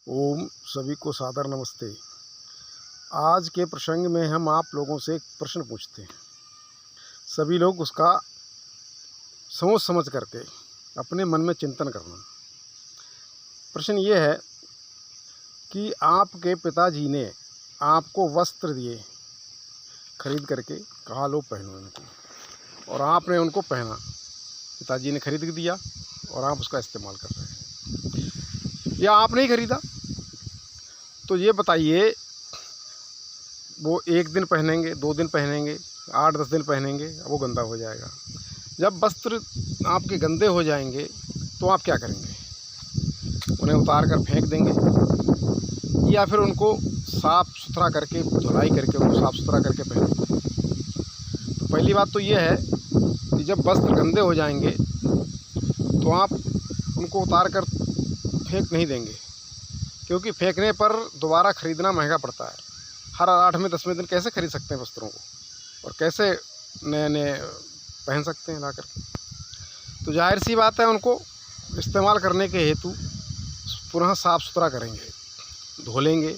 ओम सभी को सादर नमस्ते। आज के प्रसंग में हम आप लोगों से एक प्रश्न पूछते हैं। सभी लोग उसका सोच समझ करके अपने मन में चिंतन करना। प्रश्न ये है कि आपके पिताजी ने आपको वस्त्र दिए खरीद करके, कहा लो पहनो इनको, और आपने उनको पहना। पिताजी ने खरीद के दिया और आप उसका इस्तेमाल कर रहे हैं, या आपने ही खरीदा। तो ये बताइए, वो 1 दिन पहनेंगे, 2 दिन पहनेंगे, 8-10 दिन पहनेंगे, वो गंदा हो जाएगा। जब वस्त्र आपके गंदे हो जाएंगे तो आप क्या करेंगे? उन्हें उतार कर फेंक देंगे, या फिर उनको साफ़ सुथरा करके, धुलाई करके, उनको साफ़ सुथरा करके पहनेंगे। तो पहली बात तो ये है कि जब वस्त्र गंदे हो जाएंगे तो आप उनको उतार कर फेंक नहीं देंगे, क्योंकि फेंकने पर दोबारा ख़रीदना महंगा पड़ता है। हर 8वें 10वें दिन कैसे खरीद सकते हैं वस्त्रों को, और कैसे नए-नए पहन सकते हैं ला कर के। तो ज़ाहिर सी बात है, उनको इस्तेमाल करने के हेतु पुनः साफ़ सुथरा करेंगे, धो लेंगे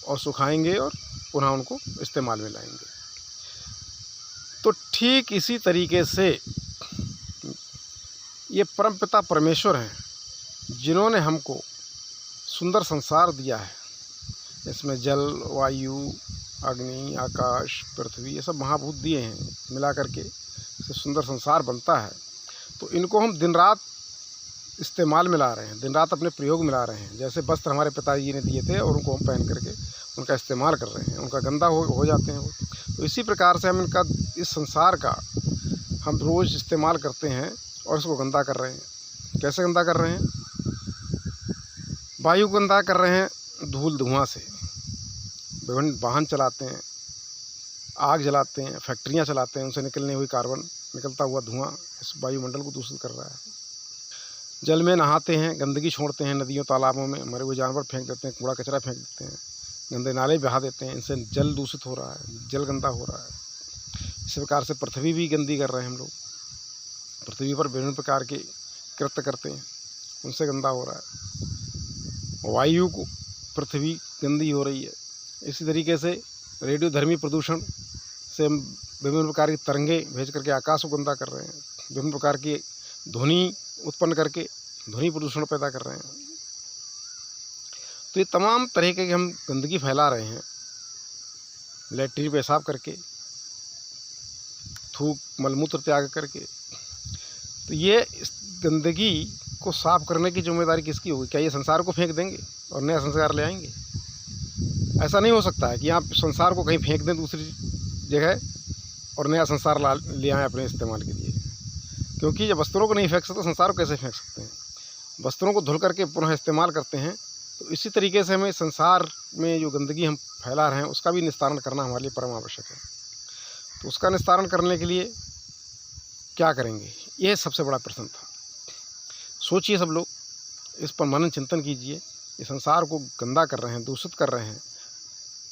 और सुखाएंगे और पुनः उनको इस्तेमाल में लाएंगे। तो ठीक इसी तरीके से ये परमपिता परमेश्वर हैं, जिन्होंने हमको सुंदर संसार दिया है। इसमें जल, वायु, अग्नि, आकाश, पृथ्वी, ये सब महाभूत दिए हैं, मिला करके इससे सुंदर संसार बनता है। तो इनको हम दिन रात इस्तेमाल में ला रहे हैं, दिन रात अपने प्रयोग में ला रहे हैं। जैसे वस्त्र हमारे पिताजी ने दिए थे और उनको हम पहन करके उनका इस्तेमाल कर रहे हैं, उनका गंदा हो जाते हैं वो। तो इसी प्रकार से हम इनका, इस संसार का हम रोज़ इस्तेमाल करते हैं और इसको गंदा कर रहे हैं। कैसे गंदा कर रहे हैं? वायु गंदा कर रहे हैं धूल धुआं से। विभिन्न वाहन चलाते हैं, आग जलाते हैं, फैक्ट्रियाँ चलाते हैं, उनसे निकलने हुई कार्बन, निकलता हुआ धुआं इस वायुमंडल को दूषित कर रहा है। जल में नहाते हैं, गंदगी छोड़ते हैं, नदियों तालाबों में मरे हुए जानवर फेंक देते हैं, कूड़ा कचरा फेंक देते हैं, गंदे नाले बहा देते हैं। इनसे जल दूषित हो रहा है, जल गंदा हो रहा है। इस प्रकार से पृथ्वी भी गंदी कर रहे हैं हम लोग। पृथ्वी पर विभिन्न प्रकार के कृत्य करते हैं, उनसे गंदा हो रहा है। वायु को, पृथ्वी गंदी हो रही है। इसी तरीके से रेडियोधर्मी प्रदूषण से हम विभिन्न प्रकार की तरंगें भेज करके आकाश को गंदा कर रहे हैं। विभिन्न प्रकार की ध्वनि उत्पन्न करके ध्वनि प्रदूषण पैदा कर रहे हैं। तो ये तमाम तरह के हम गंदगी फैला रहे हैं, लैट्रिन पेशाब करके, थूक मलमूत्र त्याग करके। तो ये इस गंदगी को साफ करने की जिम्मेदारी किसकी होगी? क्या ये संसार को फेंक देंगे और नया संस्कार ले आएंगे? ऐसा नहीं हो सकता है कि आप संसार को कहीं फेंक दें दूसरी जगह और नया संसार ले आएँ अपने इस्तेमाल के लिए, क्योंकि जब वस्त्रों को नहीं फेंक सकते, संसार को कैसे फेंक सकते हैं? वस्त्रों को धुल करके पुनः इस्तेमाल करते हैं। तो इसी तरीके से हमें संसार में जो गंदगी हम फैला रहे हैं उसका भी निस्तारण करना हमारे लिए परम आवश्यक है। तो उसका निस्तारण करने के लिए क्या करेंगे, यह सबसे बड़ा प्रश्न था। सोचिए सब लोग, इस पर मनन चिंतन कीजिए। इस संसार को गंदा कर रहे हैं, दूषित कर रहे हैं,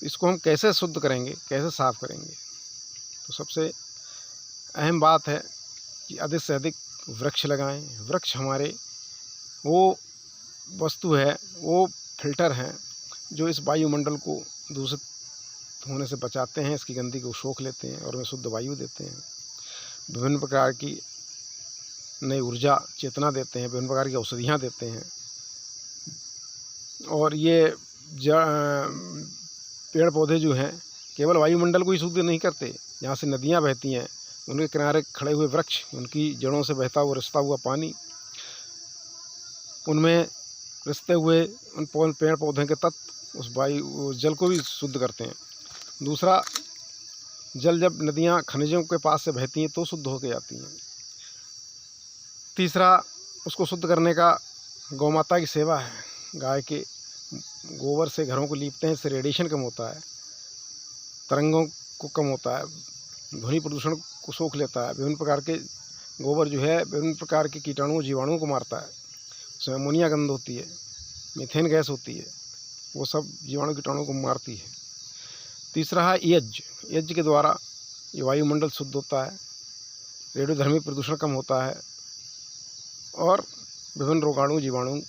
इसको हम कैसे शुद्ध करेंगे, कैसे साफ करेंगे? तो सबसे अहम बात है कि अधिक से अधिक वृक्ष लगाएं। वृक्ष हमारे वो वस्तु है, वो फिल्टर हैं जो इस वायुमंडल को दूषित होने से बचाते हैं, इसकी गंदगी को सोख लेते हैं और हमें शुद्ध वायु देते हैं। विभिन्न प्रकार की नई ऊर्जा चेतना देते हैं, विभिन्न प्रकार की औषधियाँ देते हैं। और ये पेड़ पौधे जो हैं केवल वायुमंडल को ही शुद्ध नहीं करते, जहाँ से नदियाँ बहती हैं उनके किनारे खड़े हुए वृक्ष, उनकी जड़ों से बहता हुआ रिसता हुआ पानी, उनमें रिसते हुए उन पेड़ पौधों के तत्व उस वायु जल को भी शुद्ध करते हैं। दूसरा, जल जब नदियाँ खनिजों के पास से बहती हैं तो शुद्ध होकर जाती हैं। तीसरा, उसको शुद्ध करने का गौ माता की सेवा है। गाय के गोबर से घरों को लीपते हैं, इससे रेडिएशन कम होता है, तरंगों को कम होता है, ध्वनि प्रदूषण को सोख लेता है। विभिन्न प्रकार के गोबर जो है विभिन्न प्रकार के कीटाणुओं जीवाणुओं को मारता है। उसमें अमोनिया गंध होती है, मीथेन गैस होती है, वो सब जीवाणु कीटाणुओं को मारती है। तीसरा है यज्ञ। यज्ञ के द्वारा ये वायुमंडल शुद्ध होता है, रेडियोधर्मी प्रदूषण कम होता है और विभिन्न रोगाणु जीवाणु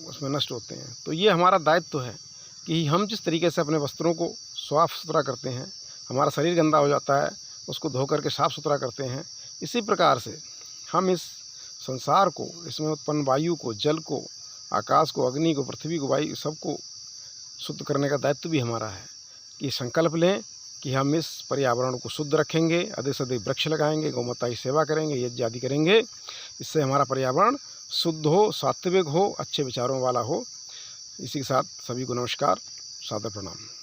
उसमें नष्ट होते हैं। तो ये हमारा दायित्व है कि हम जिस तरीके से अपने वस्त्रों को साफ़ सुथरा करते हैं, हमारा शरीर गंदा हो जाता है, उसको धो करके साफ़ सुथरा करते हैं, इसी प्रकार से हम इस संसार को, इसमें उत्पन्न वायु को, जल को, आकाश को, अग्नि को, पृथ्वी को, वायु सबको शुद्ध करने का दायित्व भी हमारा है। कि संकल्प लें कि हम इस पर्यावरण को शुद्ध रखेंगे, अधिक से अधिक वृक्ष लगाएंगे, गौमाता की सेवा करेंगे, यज्ञ आदि करेंगे। इससे हमारा पर्यावरण शुद्ध हो, सात्विक हो, अच्छे विचारों वाला हो। इसी के साथ सभी को नमस्कार, सादर प्रणाम।